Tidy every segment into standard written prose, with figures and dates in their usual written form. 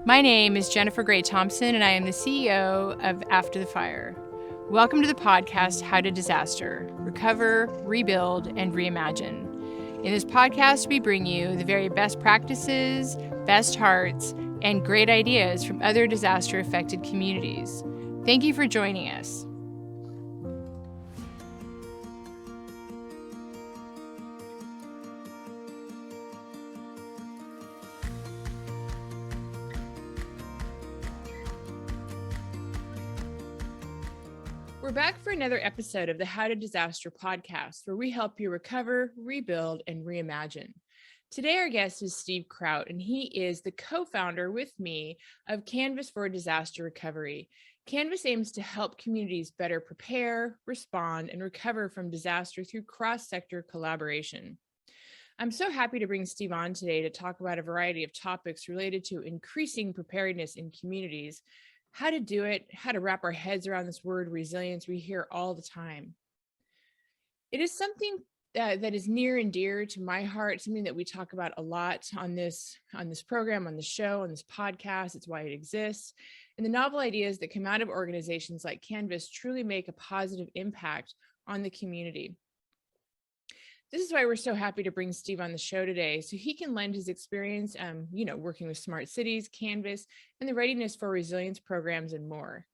My name is Jennifer Gray Thompson, and I am the CEO of After the Fire. Welcome to the podcast, How to Disaster: Recover, Rebuild, and Reimagine. In this podcast, we bring you the very best practices, best hearts, and great ideas from other disaster-affected communities. Thank you for joining us. We're back for another episode of the How to Disaster podcast, where we help you recover, rebuild, and reimagine. Today, our guest is Steve Crout, and he is the co-founder with me of Canvas for Disaster Recovery. Canvas aims to help communities better prepare, respond, and recover from disaster through cross-sector collaboration. I'm so happy to bring Steve on today to talk about a variety of topics related to increasing preparedness in communities, how to do it, how to wrap our heads around this word resilience we hear all the time. It is something that is near and dear to my heart, something that we talk about a lot on this program, on the show, on this podcast. It's why it exists. And the novel ideas that come out of organizations like Canvas truly make a positive impact on the community. This is why we're so happy to bring Steve on the show today, so he can lend his experience, working with smart cities, Canvas, and the Readiness for Resilience programs and more.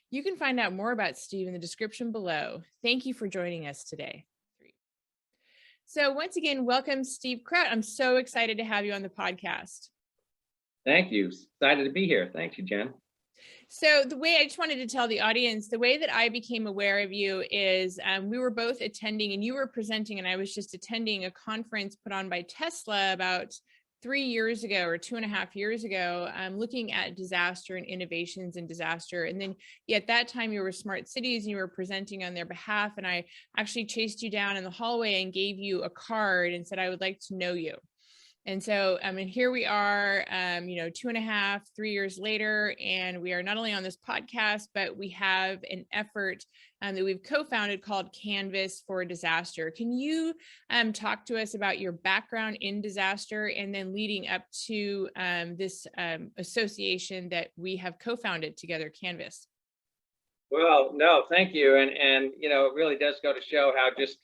You can find out more about Steve in the description below. Thank you for joining us today. So once again, welcome, Steve Crout. I'm so excited to have you on the podcast. Thank you. Excited to be here. Thank you, Jen. So the way I just wanted to tell the audience, the way that I became aware of you is we were both attending, and you were presenting, and I was just attending a conference put on by Tesla about 3 years ago or 2.5 years ago, looking at disaster and innovations in disaster. And then at that time you were Smart Cities and you were presenting on their behalf. And I actually chased you down in the hallway and gave you a card and said, I would like to know you. And so, here we are, 2.5, 3 years later, and we are not only on this podcast, but we have an effort that we've co-founded called Canvas for Disaster. Can you talk to us about your background in disaster and then leading up to this association that we have co-founded together, Canvas? Well, no, thank you. And it really does go to show how just,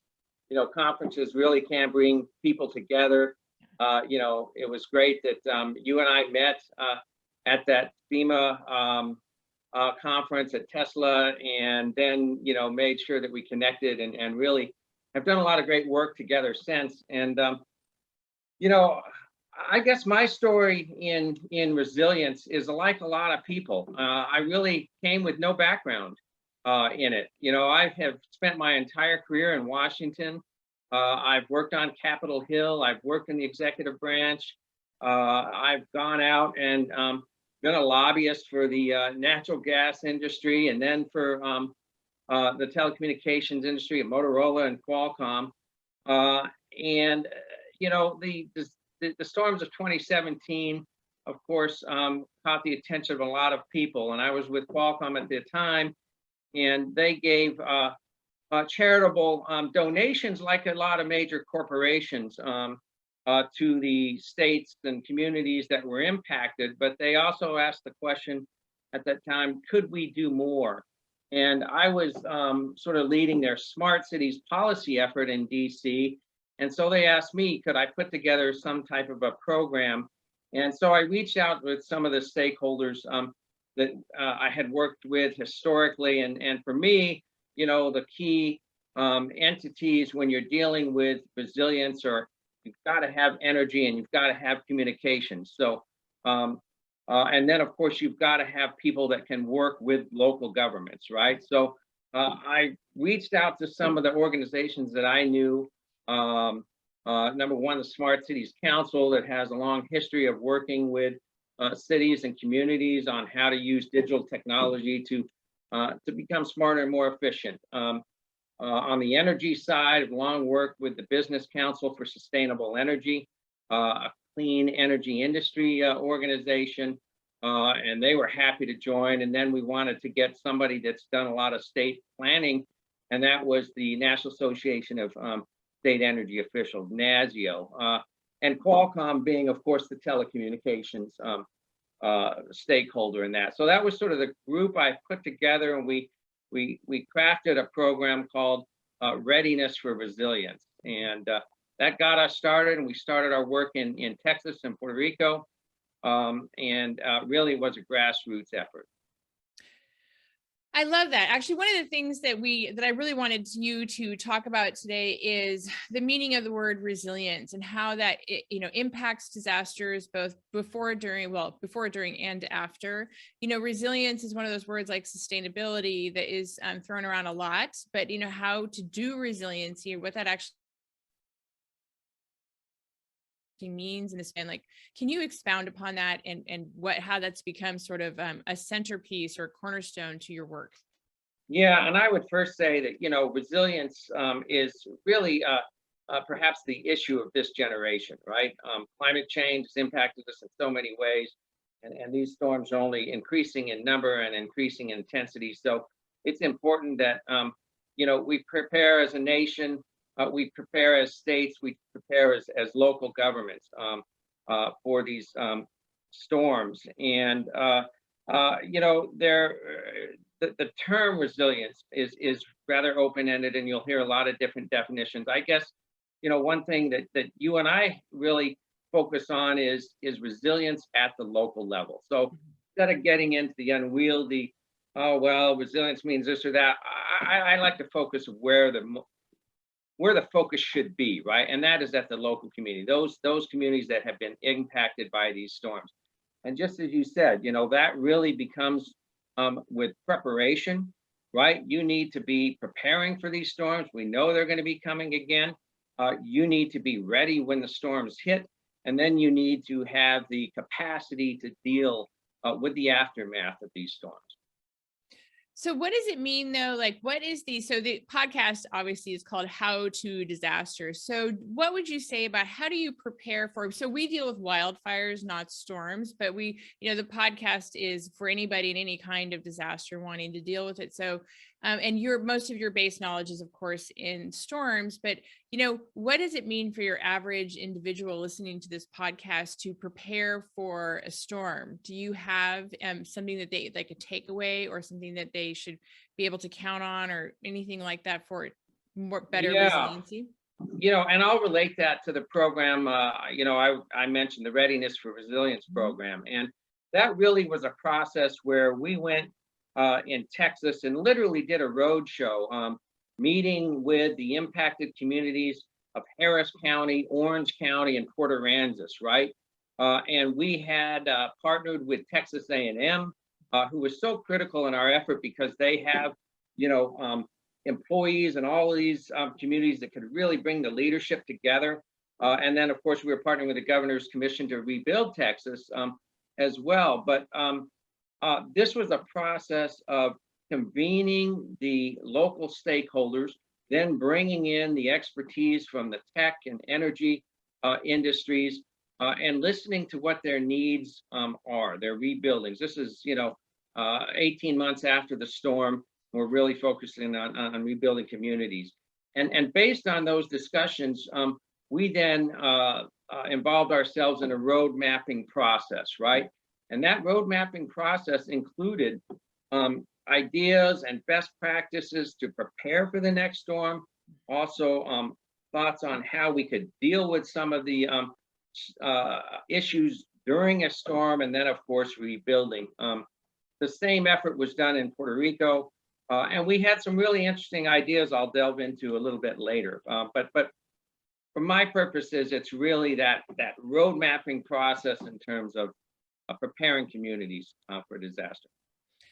conferences really can bring people together. It was great that you and I met at that FEMA conference at Tesla, and then, made sure that we connected and really have done a lot of great work together since. And, I guess my story in resilience is like a lot of people. I really came with no background in it. I have spent my entire career in Washington. I've worked on Capitol Hill. I've worked in the executive branch. I've gone out and been a lobbyist for the natural gas industry, and then for the telecommunications industry at Motorola and Qualcomm. The storms of 2017, of course, caught the attention of a lot of people. And I was with Qualcomm at the time, and they gave charitable donations, like a lot of major corporations, to the states and communities that were impacted. But they also asked the question at that time, could we do more? And I was sort of leading their smart cities policy effort in DC. And so they asked me, could I put together some type of a program? And so I reached out with some of the stakeholders that I had worked with historically. And for me, the key entities when you're dealing with resilience are, you've got to have energy and you've got to have communication. So, and then of course, you've got to have people that can work with local governments, right? So I reached out to some of the organizations that I knew. Number one, the Smart Cities Council, that has a long history of working with cities and communities on how to use digital technology to become smarter and more efficient. On the energy side, I've long worked with the Business Council for Sustainable Energy, a clean energy industry organization, and they were happy to join. And then we wanted to get somebody that's done a lot of state planning, and that was the National Association of State Energy Officials, NASIO, and Qualcomm being, of course, the telecommunications stakeholder in that. So that was sort of the group I put together, and we crafted a program called Readiness for Resilience, and that got us started. And we started our work in Texas and Puerto Rico, and really was a grassroots effort. I love that. Actually, one of the things that I really wanted you to talk about today is the meaning of the word resilience and how that impacts disasters both before, during, and after. Resilience is one of those words like sustainability that is thrown around a lot, but how to do resiliency, what that actually means in this, and like, can you expound upon that and how that's become sort of a centerpiece or cornerstone to your work? Yeah, and I would first say that resilience is really perhaps the issue of this generation, right? Climate change has impacted us in so many ways, and these storms are only increasing in number and increasing in intensity. So it's important that we prepare as a nation, we prepare as states, we prepare as local governments for these storms. And the term resilience is rather open-ended, and you'll hear a lot of different definitions. I guess one thing that you and I really focus on is resilience at the local level. So instead of getting into the unwieldy, oh well, resilience means this or that, I like to focus where the focus should be, right? And that is at the local community, those communities that have been impacted by these storms. And just as you said, that really becomes with preparation, right? You need to be preparing for these storms. We know they're going to be coming again. You need to be ready when the storms hit, and then you need to have the capacity to deal with the aftermath of these storms. So what does it mean though? Like, so the podcast obviously is called How to Disaster. So what would you say about how do you prepare for, so we deal with wildfires, not storms, but the podcast is for anybody in any kind of disaster wanting to deal with it. So, and most of your base knowledge is of course in storms, but what does it mean for your average individual listening to this podcast to prepare for a storm? Do you have something that they like a takeaway or something that they should be able to count on or anything like that for better resiliency? And I'll relate that to the program. I mentioned the Readiness for Resilience program, and that really was a process where we went in Texas and literally did a road show, meeting with the impacted communities of Harris County, Orange County, and Port Aransas, right? And we had partnered with Texas A&M, who was so critical in our effort because they have, employees in all of these communities that could really bring the leadership together. And then, of course, we were partnering with the Governor's Commission to rebuild Texas as well. But this was a process of convening the local stakeholders, then bringing in the expertise from the tech and energy industries, and listening to what their needs are, their rebuildings. This is, 18 months after the storm. We're really focusing on rebuilding communities. And based on those discussions, we then involved ourselves in a road mapping process, right? And that road mapping process included ideas and best practices to prepare for the next storm. Also, thoughts on how we could deal with some of the issues during a storm, and then, of course, rebuilding. The same effort was done in Puerto Rico, and we had some really interesting ideas I'll delve into a little bit later. But for my purposes, it's really that road mapping process in terms of preparing communities for disaster.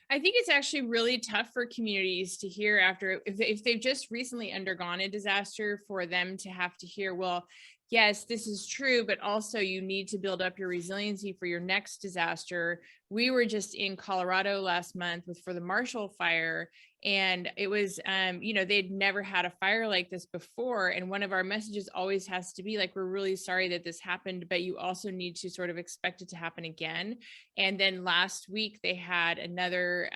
I think it's actually really tough for communities to hear after, if they've just recently undergone a disaster, for them to have to hear, well, yes, this is true, but also you need to build up your resiliency for your next disaster. We were just in Colorado last month for the Marshall Fire, and it was, they'd never had a fire like this before. And one of our messages always has to be like, we're really sorry that this happened, but you also need to sort of expect it to happen again. And then last week they had another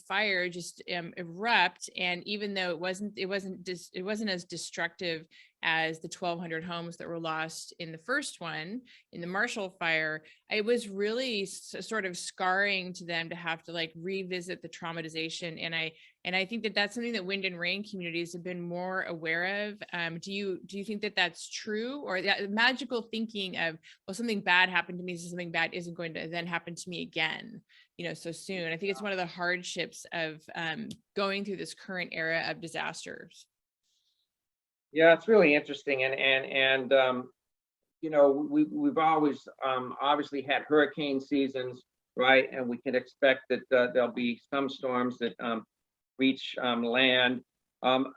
fire just erupt, and even though it wasn't as destructive as the 1,200 homes that were lost in the first one, in the Marshall fire. It was really sort of scarring to them to have to like revisit the traumatization. And I think that that's something that wind and rain communities have been more aware of. Do you think that that's true, or that magical thinking of, well, something bad happened to me, so something bad isn't going to then happen to me again, so soon? I think it's one of the hardships of going through this current era of disasters. Yeah, it's really interesting, and we've always obviously had hurricane seasons, right? And we can expect that there'll be some storms that reach land. Um,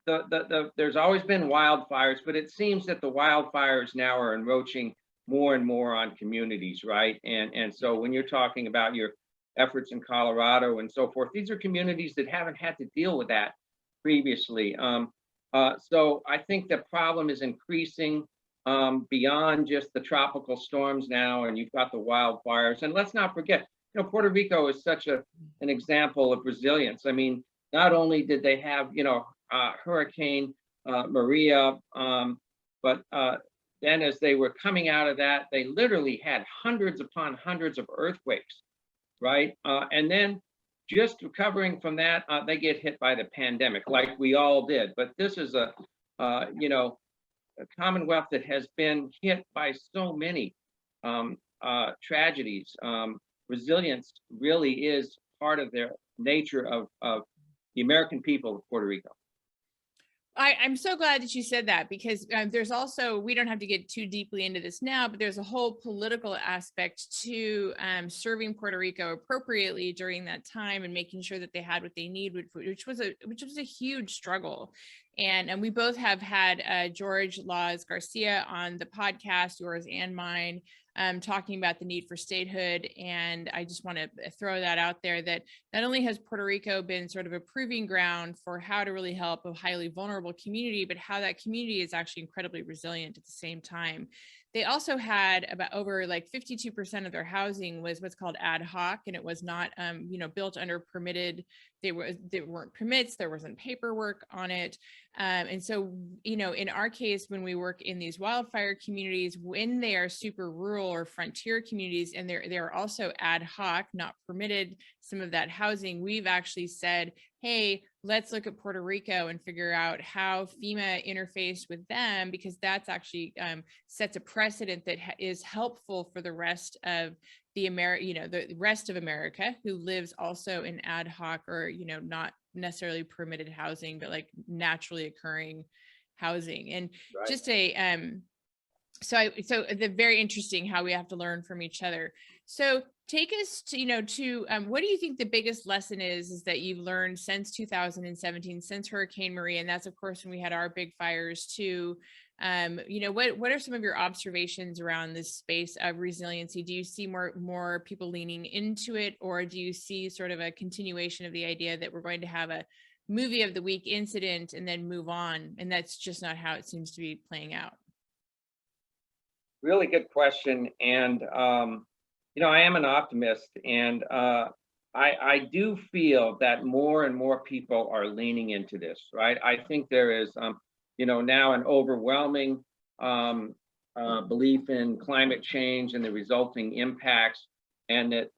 there's always been wildfires, but it seems that the wildfires now are encroaching more and more on communities, right? And so when you're talking about your efforts in Colorado and so forth, these are communities that haven't had to deal with that previously. So I think the problem is increasing beyond just the tropical storms now, and you've got the wildfires. And let's not forget, Puerto Rico is such an example of resilience. I mean, not only did they have, Hurricane Maria, but then as they were coming out of that, they literally had hundreds upon hundreds of earthquakes, right? And then just recovering from that, they get hit by the pandemic, like we all did. But this is a Commonwealth that has been hit by so many tragedies. Resilience really is part of their nature of the American people of Puerto Rico. I'm so glad that you said that, because there's also, we don't have to get too deeply into this now, but there's a whole political aspect to serving Puerto Rico appropriately during that time and making sure that they had what they need, which was a huge struggle. And we both have had George Laws Garcia on the podcast, yours and mine, talking about the need for statehood. And I just want to throw that out there, that not only has Puerto Rico been sort of a proving ground for how to really help a highly vulnerable community, but how that community is actually incredibly resilient at the same time. They also had about over like 52% of their housing was what's called ad hoc, and it was not, built under permitted. There weren't permits, there wasn't paperwork on it. And so, in our case, when we work in these wildfire communities, when they are super rural or frontier communities, and they're also ad hoc, not permitted, some of that housing, we've actually said, hey, let's look at Puerto Rico and figure out how FEMA interfaced with them, because that's actually sets a precedent that is helpful for the rest of the rest of America, who lives also in ad hoc or, not necessarily permitted housing, but like naturally occurring housing. And Right. just so the very interesting how we have to learn from each other. So take us to what do you think the biggest lesson is that you've learned since 2017, since Hurricane Maria? And that's of course when we had our big fires too. What are some of your observations around this space of resiliency? Do you see more people leaning into it, or do you see sort of a continuation of the idea that we're going to have a movie of the week incident and then move on, and that's just not how it seems to be playing out? Really good question. And, I am an optimist, and I do feel that more and more people are leaning into this, right? I think there is, now an overwhelming belief in climate change and the resulting impacts, and that,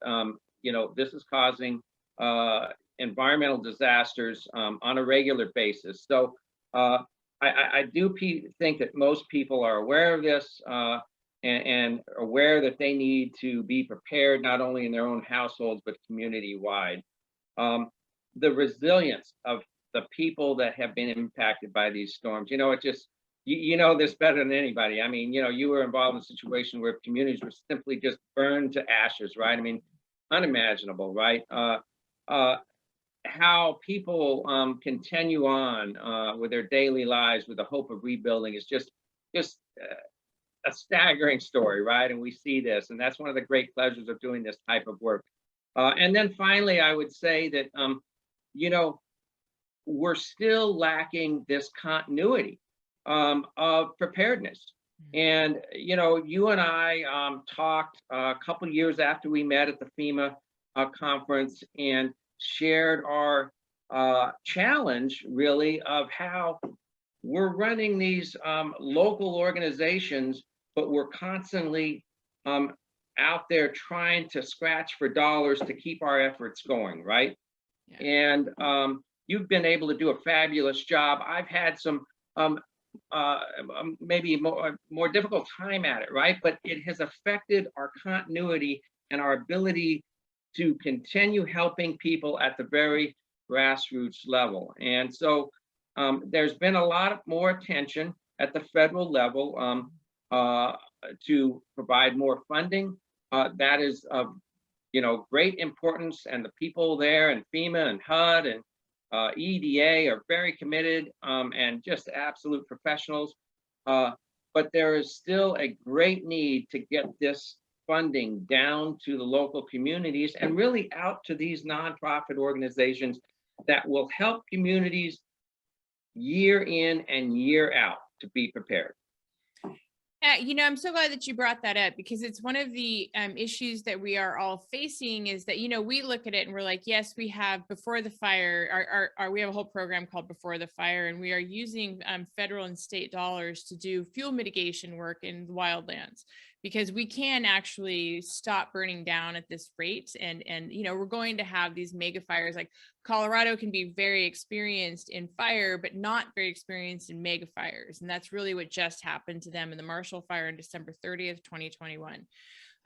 this is causing environmental disasters on a regular basis. So I do think that most people are aware of this and aware that they need to be prepared, not only in their own households, but community-wide. The resilience of the people that have been impacted by these storms, it just, you know this better than anybody. I mean, you were involved in a situation where communities were simply just burned to ashes, right? I mean, unimaginable, right? How people continue on with their daily lives with the hope of rebuilding is just a staggering story, right? And we see this, and that's one of the great pleasures of doing this type of work. And then finally, I would say that, we're still lacking this continuity of preparedness. And, you and I talked a couple of years after we met at the FEMA conference and shared our challenge, really, of how we're running these local organizations, but we're constantly out there trying to scratch for dollars to keep our efforts going, right? Yeah. And you've been able to do a fabulous job. I've had some maybe more difficult time at it, right? But it has affected our continuity and our ability to continue helping people at the very grassroots level. And so there's been a lot more attention at the federal level to provide more funding. That is of great importance, and the people there and FEMA and HUD and EDA are very committed and just absolute professionals. But there is still a great need to get this funding down to the local communities and really out to these nonprofit organizations that will help communities year in and year out to be prepared. I'm so glad that you brought that up, because it's one of the issues that we are all facing is that, we look at it and we're like, yes, we have Before the Fire, we have a whole program called Before the Fire, and we are using federal and state dollars to do fuel mitigation work in the wildlands, because we can actually stop burning down at this rate. And we're going to have these mega fires. Like Colorado can be very experienced in fire, but not very experienced in mega fires. And that's really what just happened to them in the Marshall Fire on December 30th, 2021.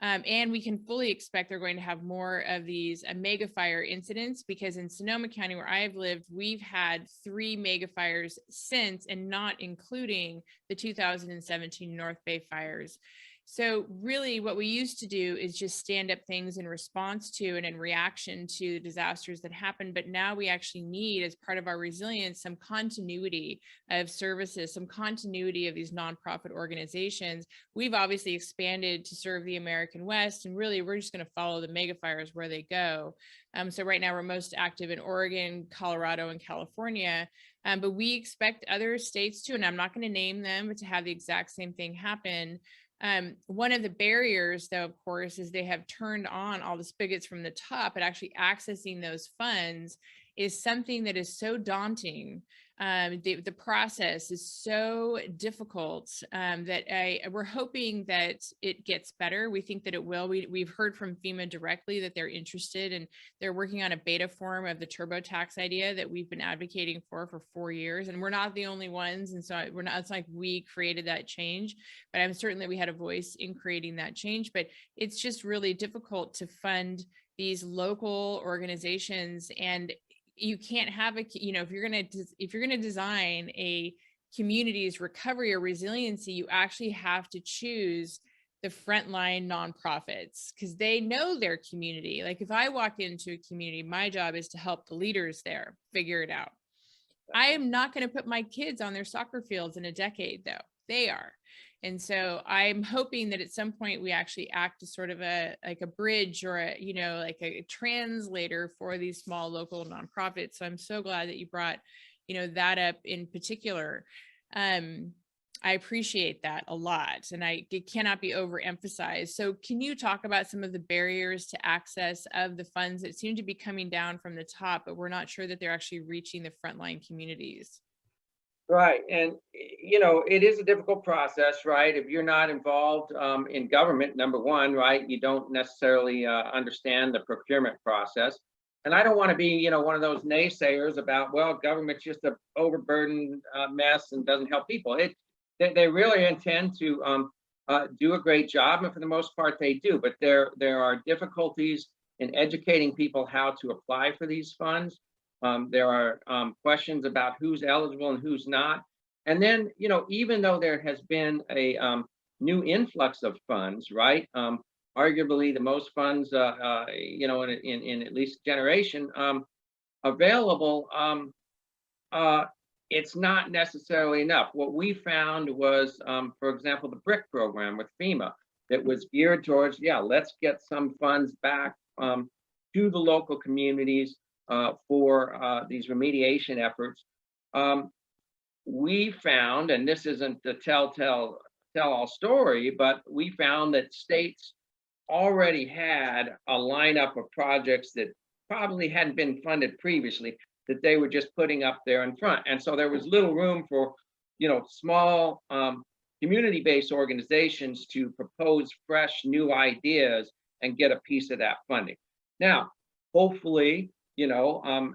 And we can fully expect they're going to have more of these mega fire incidents, because in Sonoma County, where I've lived, we've had 3 mega fires since, and not including the 2017 North Bay fires. So really what we used to do is just stand up things in response to and in reaction to the disasters that happen. But now we actually need, as part of our resilience, some continuity of services, some continuity of these nonprofit organizations. We've obviously expanded to serve the American West, and really we're just going to follow the mega fires where they go. So right now we're most active in Oregon, Colorado, and California. But we expect other states too, and I'm not going to name them, but to have the exact same thing happen. One of the barriers, though, of course, is they have turned on all the spigots from the top, but actually accessing those funds is something that is so daunting. The process is so difficult that we're hoping that it gets better. We think that it will. We've heard from FEMA directly that they're interested, and they're working on a beta form of the TurboTax idea that we've been advocating for 4 years. And we're not the only ones. And so we're not, it's like we created that change, but I'm certain that we had a voice in creating that change. But it's just really difficult to fund these local organizations. And you can't have if you're going to design a community's recovery or resiliency, you actually have to choose the frontline nonprofits, because they know their community. Like if I walk into a community, my job is to help the leaders there figure it out. I am not going to put my kids on their soccer fields in a decade, though. They are. And so I'm hoping that at some point we actually act as sort of a bridge or like a translator for these small local nonprofits. So I'm so glad that you brought, that up in particular. I appreciate that a lot, and it cannot be overemphasized. So can you talk about some of the barriers to access of the funds that seem to be coming down from the top, but we're not sure that they're actually reaching the frontline communities? Right. And, it is a difficult process, right? If you're not involved in government, number one, right, you don't necessarily understand the procurement process. And I don't want to be, one of those naysayers about, well, government's just a overburdened mess and doesn't help people. They really intend to do a great job, and for the most part, they do. But there are difficulties in educating people how to apply for these funds. There are questions about who's eligible and who's not. And then, even though there has been a new influx of funds, right? Arguably the most funds, in at least generation available, it's not necessarily enough. What we found was, for example, the BRIC program with FEMA that was geared towards, let's get some funds back to the local communities for these remediation efforts. We found, and this isn't the tell-all story, but we found that states already had a lineup of projects that probably hadn't been funded previously, that they were just putting up there in front. And so there was little room for small community-based organizations to propose fresh new ideas and get a piece of that funding. Now, hopefully,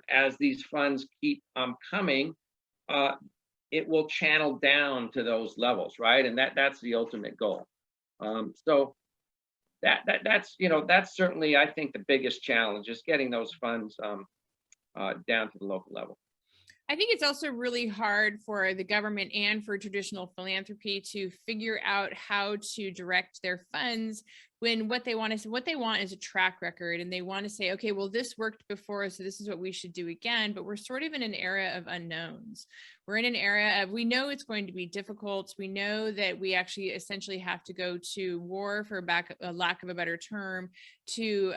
as these funds keep coming, it will channel down to those levels, right? And that's the ultimate goal. So that's certainly, I think, the biggest challenge is getting those funds down to the local level. I think it's also really hard for the government and for traditional philanthropy to figure out how to direct their funds when what they want is a track record, and they want to say, okay, well, this worked before, so this is what we should do again. But we're sort of in an era of unknowns. We're in an era of, we know it's going to be difficult. We know that we actually essentially have to go to war, for a lack of a better term, to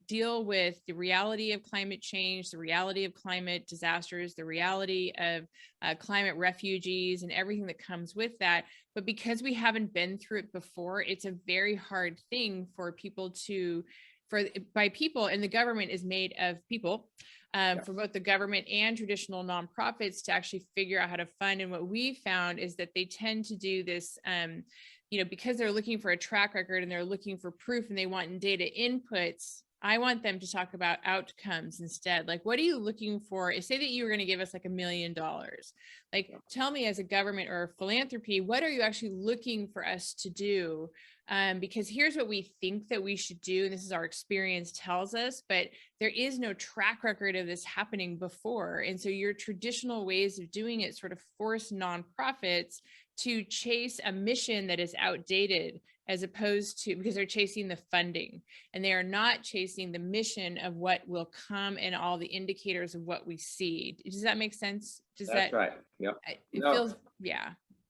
deal with the reality of climate change, the reality of climate disasters, the reality of climate refugees, and everything that comes with that. But because we haven't been through it before, it's a very hard thing for people by people, and the government is made of people, for both the government and traditional nonprofits to actually figure out how to fund. And what we found is that they tend to do this, because they're looking for a track record and they're looking for proof and they want data inputs. I want them to talk about outcomes instead. Like, what are you looking for? Say that you were going to give us like $1 million. Like, tell me, as a government or a philanthropy, what are you actually looking for us to do? Because here's what we think that we should do. And this is our experience tells us, but there is no track record of this happening before. And so your traditional ways of doing it sort of force nonprofits to chase a mission that is outdated, as opposed to, because they're chasing the funding and they are not chasing the mission of what will come and all the indicators of what we see. Does that make sense? That's right. Yep. It feels,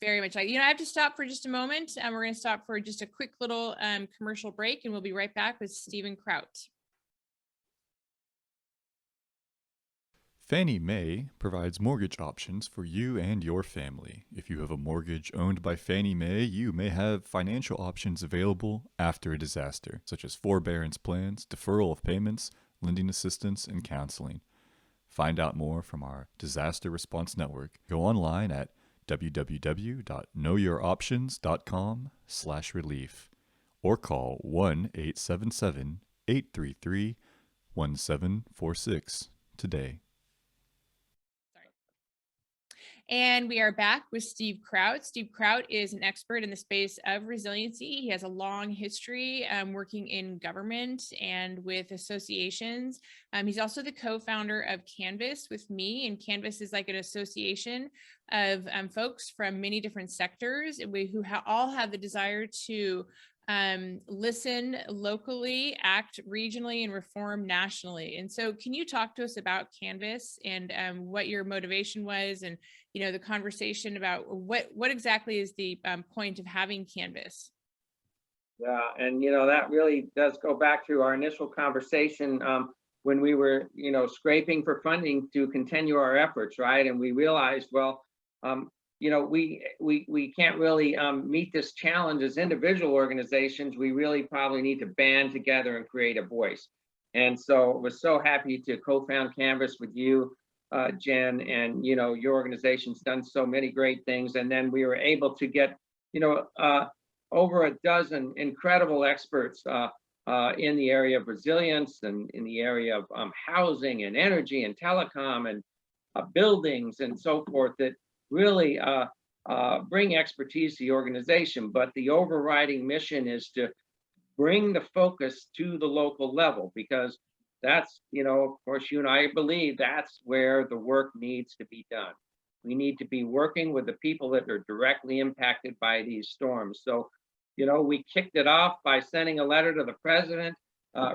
very much like, I have to stop for just a moment. We're going to stop for just a quick little commercial break, and we'll be right back with Stephen Crout. Fannie Mae provides mortgage options for you and your family. If you have a mortgage owned by Fannie Mae, you may have financial options available after a disaster, such as forbearance plans, deferral of payments, lending assistance, and counseling. Find out more from our Disaster Response Network. Go online at www.knowyouroptions.com/relief or call 1-877-833-1746 today. And we are back with Steve Crout. Steve Crout is an expert in the space of resiliency. He has a long history working in government and with associations. He's also the co-founder of Canvas with me, and Canvas is like an association of folks from many different sectors who all have the desire to listen locally, act regionally, and reform nationally. And so can you talk to us about Canvas and what your motivation was, and the conversation about what exactly is the point of having Canvas? Yeah, and that really does go back to our initial conversation when we were scraping for funding to continue our efforts, right? And we realized, well, we can't really meet this challenge as individual organizations. We really probably need to band together and create a voice. And so we're so happy to co-found Canvas with you, Jen, and your organization's done so many great things. And then we were able to get over a dozen incredible experts in the area of resilience and in the area of housing and energy and telecom and buildings and so forth that really bring expertise to the organization. But the overriding mission is to bring the focus to the local level, because that's, of course, you and I believe that's where the work needs to be done. We need to be working with the people that are directly impacted by these storms. So, we kicked it off by sending a letter to the president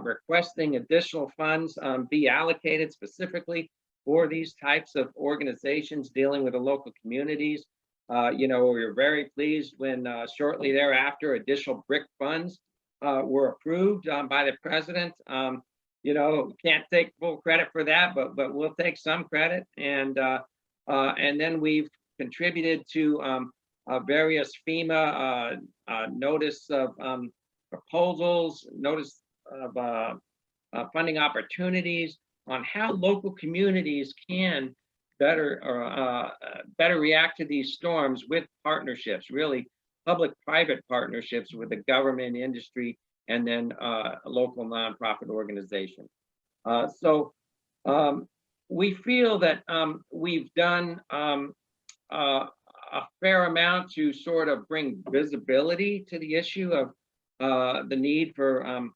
requesting additional funds be allocated specifically for these types of organizations dealing with the local communities. We were very pleased when shortly thereafter additional BRIC funds were approved by the president. Can't take full credit for that, but we'll take some credit. And then we've contributed to various FEMA notice of proposals, notice of funding opportunities on how local communities can better or better react to these storms with partnerships, really public-private partnerships with the government, industry, and then local nonprofit organizations. So we feel that we've done a fair amount to sort of bring visibility to the issue of the need for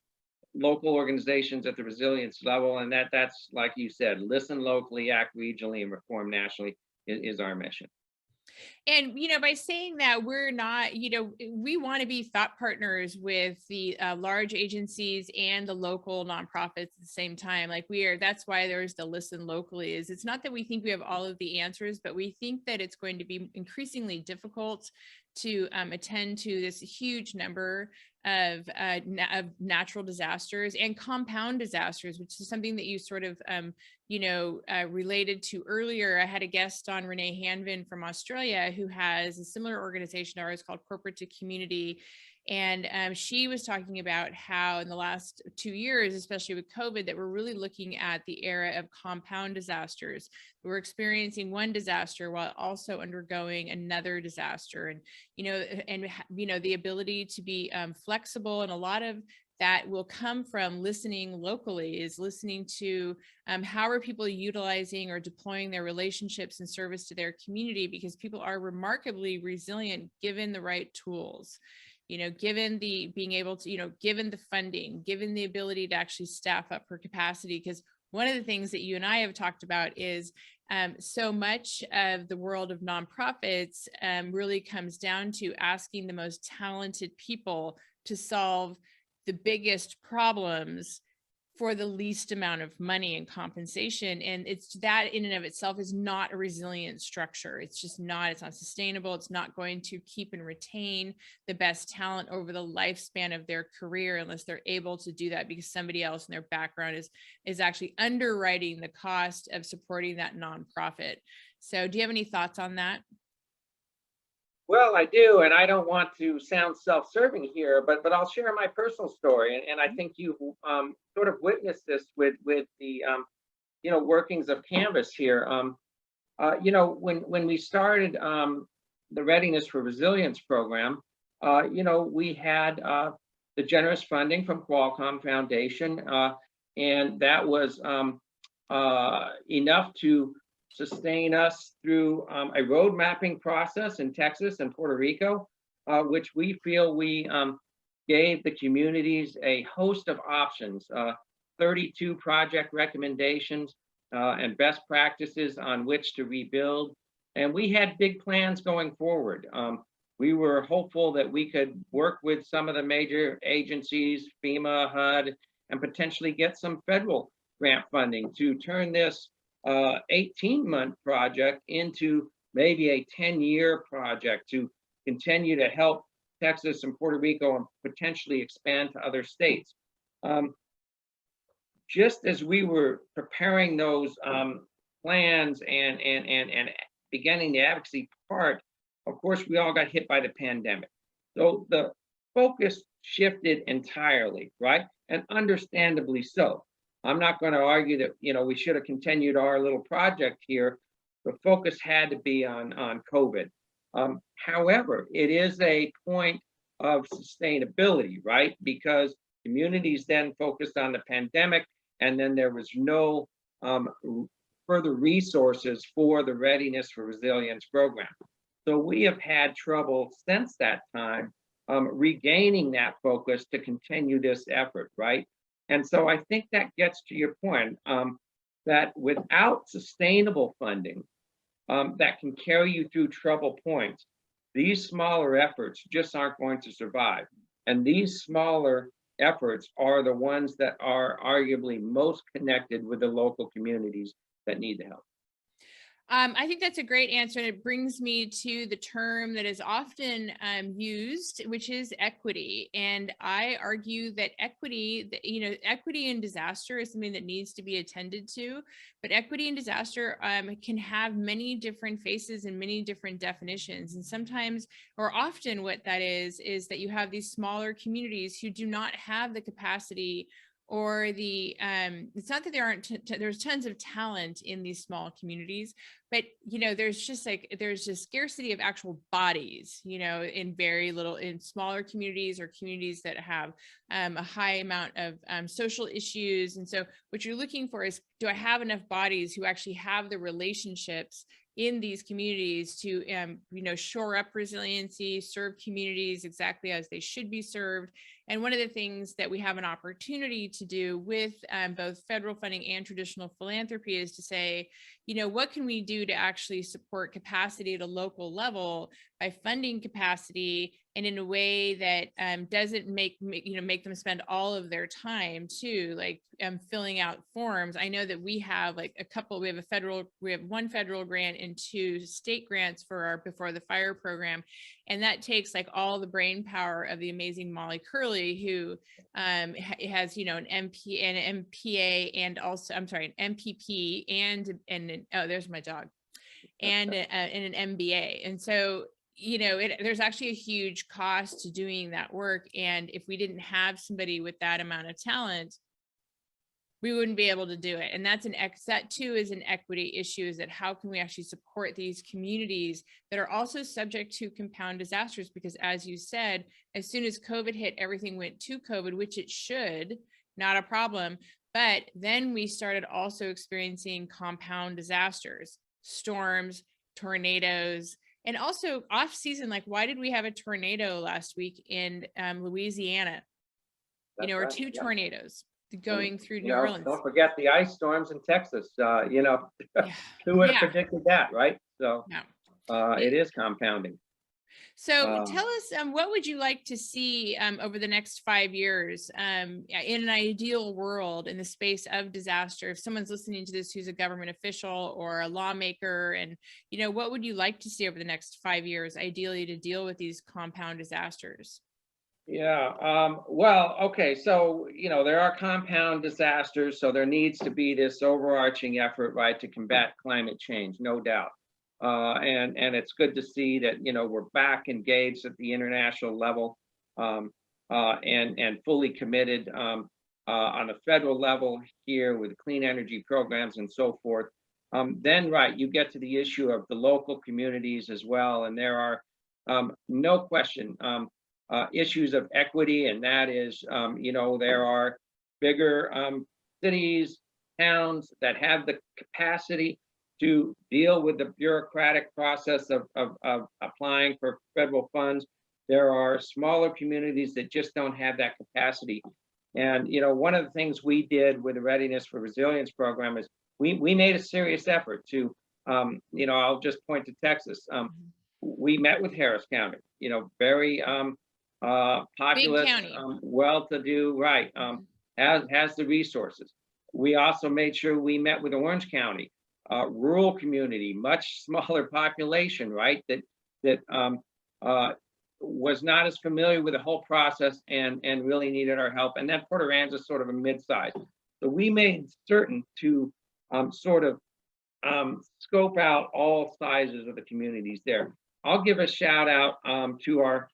local organizations at the resilience level, and that's like you said, listen locally, act regionally, and reform nationally is our mission. And, by saying that, we're not, we want to be thought partners with the large agencies and the local nonprofits at the same time. Like that's why there's the listen locally. It's not that we think we have all of the answers, but we think that it's going to be increasingly difficult to attend to this huge number of natural disasters and compound disasters, which is something that you sort of related to earlier. I had a guest on, Renee Hanvin from Australia, who has a similar organization to ours called Corporate to Community. And she was talking about how in the last 2 years, especially with COVID, that we're really looking at the era of compound disasters. We're experiencing one disaster while also undergoing another disaster. And, the ability to be flexible, and a lot of that will come from listening locally, is listening to how are people utilizing or deploying their relationships in service to their community, because people are remarkably resilient given the right tools, given the being able to, given the funding, given the ability to actually staff up for capacity. Because one of the things that you and I have talked about is so much of the world of nonprofits really comes down to asking the most talented people to solve the biggest problems for the least amount of money and compensation. And it's that in and of itself is not a resilient structure. It's not sustainable. It's not going to keep and retain the best talent over the lifespan of their career unless they're able to do that because somebody else in their background is actually underwriting the cost of supporting that nonprofit. So do you have any thoughts on that? Well, I do, and I don't want to sound self-serving here, but I'll share my personal story, and I think you've sort of witnessed this with the workings of Canvas here. When we started the Readiness for Resilience program, we had the generous funding from Qualcomm Foundation, and that was enough to sustain us through a road mapping process in Texas and Puerto Rico, which we feel we gave the communities a host of options, 32 project recommendations and best practices on which to rebuild. And we had big plans going forward. We were hopeful that we could work with some of the major agencies, FEMA, HUD, and potentially get some federal grant funding to turn this 18-month project into maybe a 10-year project to continue to help Texas and Puerto Rico and potentially expand to other states. Just as we were preparing those plans and beginning the advocacy part, of course, we all got hit by the pandemic. So the focus shifted entirely, right? And understandably so. I'm not going to argue that, we should have continued our little project here. The focus had to be on COVID. However, it is a point of sustainability, right? Because communities then focused on the pandemic, and then there was no further resources for the Readiness for Resilience program. So we have had trouble since that time regaining that focus to continue this effort, right? And so I think that gets to your point that without sustainable funding that can carry you through trouble points, these smaller efforts just aren't going to survive. And these smaller efforts are the ones that are arguably most connected with the local communities that need the help. I think that's a great answer. And it brings me to the term that is often used, which is equity. And I argue that equity in disaster is something that needs to be attended to. But equity in disaster can have many different faces and many different definitions. And sometimes, or often, what that is that you have these smaller communities who do not have the capacity or the it's not that there aren't there's tons of talent in these small communities, but there's just a scarcity of actual bodies, in very little, in smaller communities or communities that have a high amount of social issues. And so what you're looking for is, do I have enough bodies who actually have the relationships in these communities to shore up resiliency, serve communities exactly as they should be served. And one of the things that we have an opportunity to do with both federal funding and traditional philanthropy is to say, what can we do to actually support capacity at a local level by funding capacity, and in a way that doesn't make them spend all of their time too, like filling out forms. I know that we have we have one federal grant and 2 state grants for our Before the Fire program. And that takes all the brain power of the amazing Molly Curley, who has, an MP and an MPA, and also, I'm sorry, an MPP and oh, there's my dog, and an MBA. And so, there's actually a huge cost to doing that work. And if we didn't have somebody with that amount of talent, we wouldn't be able to do it. And that too is an equity issue, is that how can we actually support these communities that are also subject to compound disasters? Because as you said, as soon as COVID hit, everything went to COVID, which it should, not a problem. But then we started also experiencing compound disasters, storms, tornadoes, and also off season. Like, why did we have a tornado last week in Louisiana? That's or right, 2 yeah. tornadoes going through New You know, Orleans. don't forget the ice storms in Texas. Yeah. Who would have Yeah. predicted that, right? So Yeah. it is compounding. So tell us, what would you like to see over the next 5 years in an ideal world in the space of disaster? If someone's listening to this who's a government official or a lawmaker, and what would you like to see over the next 5 years, ideally, to deal with these compound disasters? Yeah. Well, okay. So, there are compound disasters. So there needs to be this overarching effort, right, to combat climate change, no doubt. And it's good to see that, we're back engaged at the international level, and fully committed on a federal level here with clean energy programs and so forth. Then, right, you get to the issue of the local communities as well. And there are no question issues of equity, and that is, there are bigger cities, towns that have the capacity to deal with the bureaucratic process of applying for federal funds. There are smaller communities that just don't have that capacity. And, one of the things we did with the Readiness for Resilience program is we made a serious effort to, I'll just point to Texas. We met with Harris County, very populous, well-to-do, right, has the resources. We also made sure we met with Orange County, rural community, much smaller population, right, that was not as familiar with the whole process and really needed our help. And then Port Aransas is sort of a mid-size. So we made certain to sort of scope out all sizes of the communities there. I'll give a shout out to our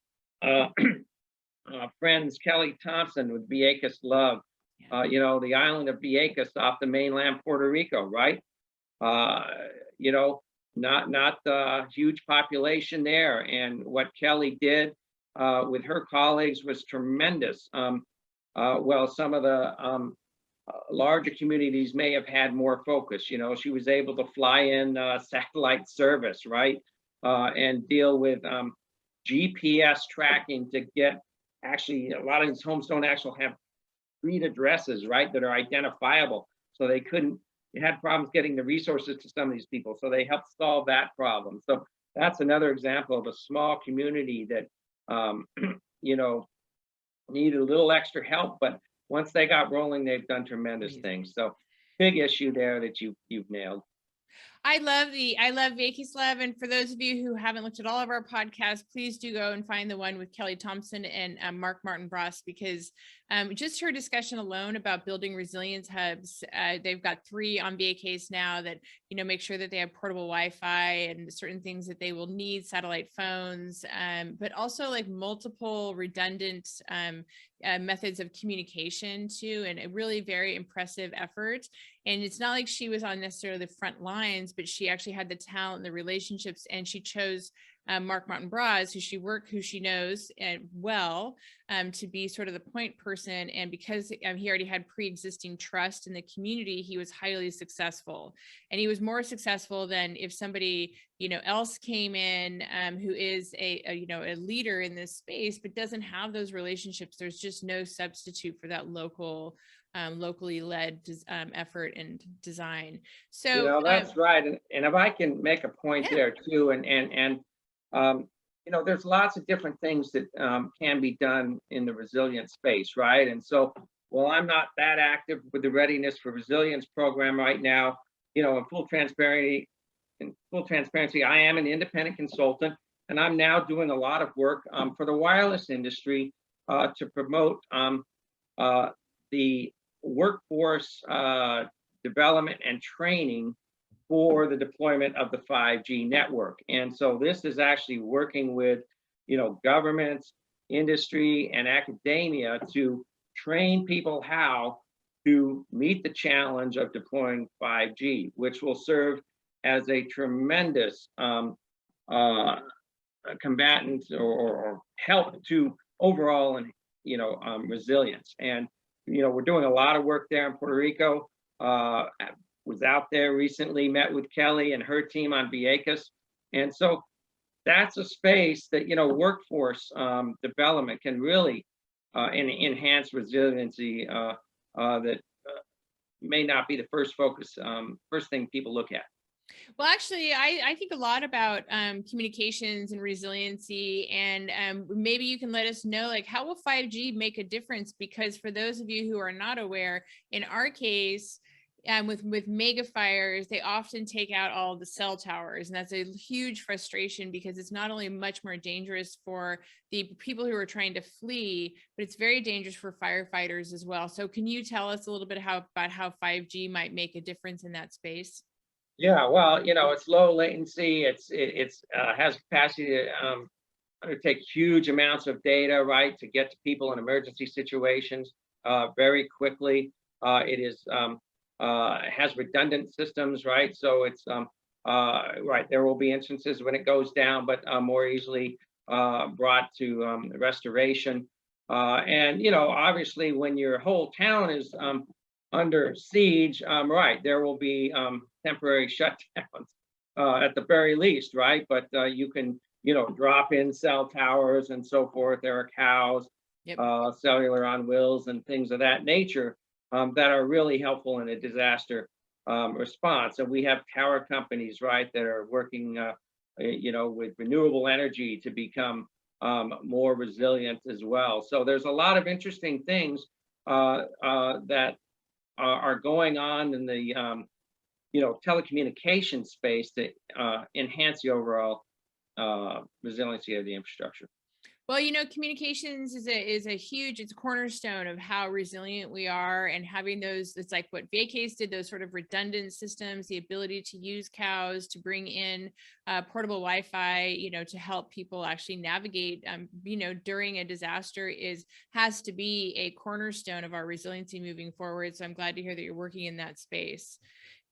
friends Kelly Thompson with Vieques Love, the island of Vieques off the mainland Puerto Rico, right? Not the huge population there, and what Kelly did with her colleagues was tremendous. Well, some of the larger communities may have had more focus. She was able to fly in satellite service, right, and deal with GPS tracking to get, actually, a lot of these homes don't actually have street addresses, right, that are identifiable. So they had problems getting the resources to some of these people. So they helped solve that problem. So that's another example of a small community that, needed a little extra help, but once they got rolling, they've done tremendous things. So big issue there that you've nailed. I love Vieques Love. And for those of you who haven't looked at all of our podcasts, please do go and find the one with Kelly Thompson and Mark Martin Bross, because Just her discussion alone about building resilience hubs. They've got 3 on VACAs now that, make sure that they have portable Wi-Fi and certain things that they will need, satellite phones, but also like multiple redundant methods of communication too, and a really very impressive effort. And it's not like she was on necessarily the front lines, but she actually had the talent and the relationships, and she chose Mark Martin Braz, who she knows well, to be sort of the point person. And because he already had pre-existing trust in the community, he was highly successful. And he was more successful than if somebody, else came in who is a leader in this space, but doesn't have those relationships. There's just no substitute for that locally led effort and design. So That's right. And if I can make a point there too, and there's lots of different things that can be done in the resilience space, right? And so, while I'm not that active with the Readiness for Resilience program right now, in full transparency, I am an independent consultant, and I'm now doing a lot of work for the wireless industry to promote the workforce development and training for the deployment of the 5G network. And so this is actually working with, governments, industry, and academia to train people how to meet the challenge of deploying 5G, which will serve as a tremendous combatant or help to overall and resilience. And we're doing a lot of work there in Puerto Rico. Was out there recently, met with Kelly and her team on Vieques. And so that's a space that, workforce development can really enhance resiliency that may not be the first thing people look at. Well, actually, I think a lot about communications and resiliency, and maybe you can let us know, like, how will 5G make a difference? Because for those of you who are not aware, in our case, with mega fires, they often take out all of the cell towers, and that's a huge frustration because it's not only much more dangerous for the people who are trying to flee, but it's very dangerous for firefighters as well. So can you tell us a little bit about how 5G might make a difference in that space? Yeah, well, it's low latency. It has capacity to undertake huge amounts of data, right, to get to people in emergency situations very quickly. It has redundant systems, right? So it's right. There will be instances when it goes down, but more easily brought to restoration. And obviously, when your whole town is under siege, right, there will be temporary shutdowns at the very least, right? But you can, drop in cell towers and so forth. There are cows, cellular on wheels, and things of that nature that are really helpful in a disaster response. And we have tower companies, right, that are working, with renewable energy to become more resilient as well. So there's a lot of interesting things that are going on in the telecommunication space that enhance the overall resiliency of the infrastructure. Well, communications is it's a cornerstone of how resilient we are, and having those, it's like what VACAs did, those sort of redundant systems, the ability to use cows, to bring in portable Wi-Fi, to help people actually navigate, during a disaster has to be a cornerstone of our resiliency moving forward. So I'm glad to hear that you're working in that space.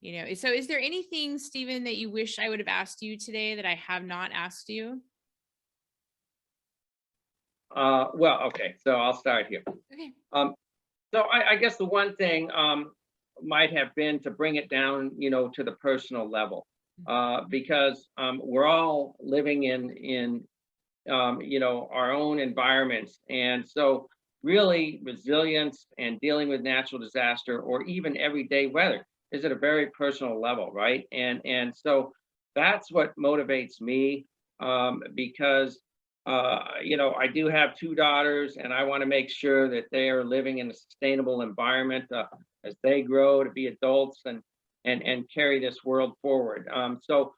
So is there anything, Stephen, that you wish I would have asked you today that I have not asked you? Well, okay, so I'll start here. Okay. So I guess the one thing might have been to bring it down, to the personal level, because we're all living in our own environments, and so really resilience and dealing with natural disaster or even everyday weather is at a very personal level, right? And so that's what motivates me, because I do have 2 daughters, and I want to make sure that they are living in a sustainable environment as they grow to be adults and carry this world forward. So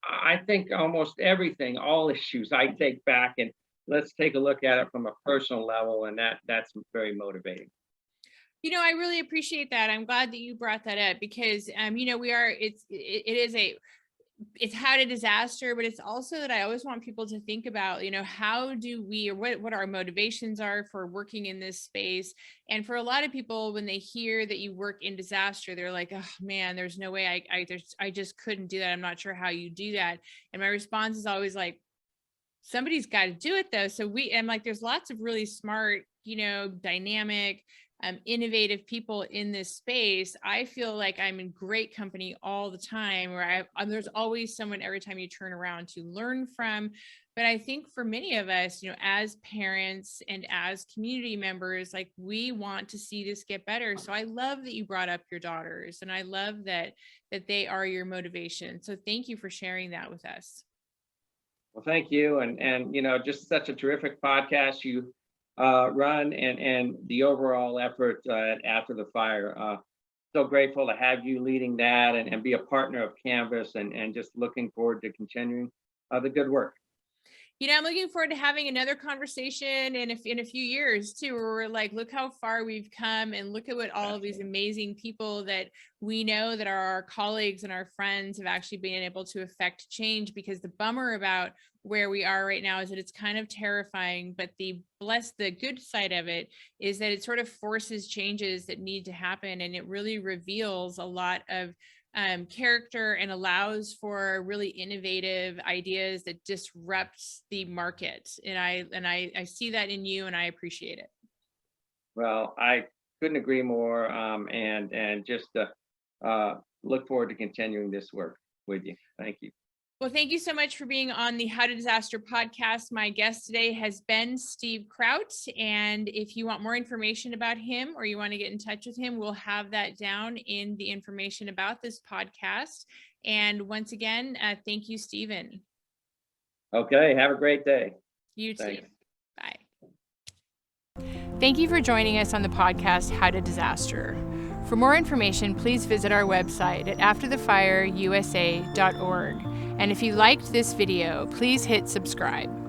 I think almost everything, all issues, I take back let's take a look at it from a personal level, and that's very motivating. I really appreciate that. I'm glad that you brought that up because, we are, it's how to disaster, but it's also that I always want people to think about, how do we, or what our motivations are for working in this space. And for a lot of people, when they hear that you work in disaster, they're like, oh man, there's no way I just couldn't do that. I'm not sure how you do that. And my response is always like, somebody's got to do it though. So I'm like, there's lots of really smart, dynamic, innovative people in this space. I feel like I'm in great company all the time where there's always someone every time you turn around to learn from. But I think for many of us, as parents and as community members, like we want to see this get better. So I love that you brought up your daughters, and I love that they are your motivation. So thank you for sharing that with us. Well, thank you. And just such a terrific podcast you run, and the overall effort after the fire. So grateful to have you leading that and be a partner of Canvas, and just looking forward to continuing the good work. I'm looking forward to having another conversation in a few years too, where we're like, look how far we've come, and look at what all of these amazing people that we know that are our colleagues and our friends have actually been able to affect change. Because the bummer about where we are right now is that it's kind of terrifying, but the good side of it is that it sort of forces changes that need to happen, and it really reveals a lot of character and allows for really innovative ideas that disrupts the market. And I see that in you, and I appreciate it. Well, I couldn't agree more. And just look forward to continuing this work with you. Thank you. Well, thank you so much for being on the How to Disaster podcast. My guest today has been Steve Crout. And if you want more information about him, or you want to get in touch with him, we'll have that down in the information about this podcast. And once again, thank you, Stephen. Okay. Have a great day. You too. Thanks. Bye. Thank you for joining us on the podcast, How to Disaster. For more information, please visit our website at afterthefireusa.org. And if you liked this video, please hit subscribe.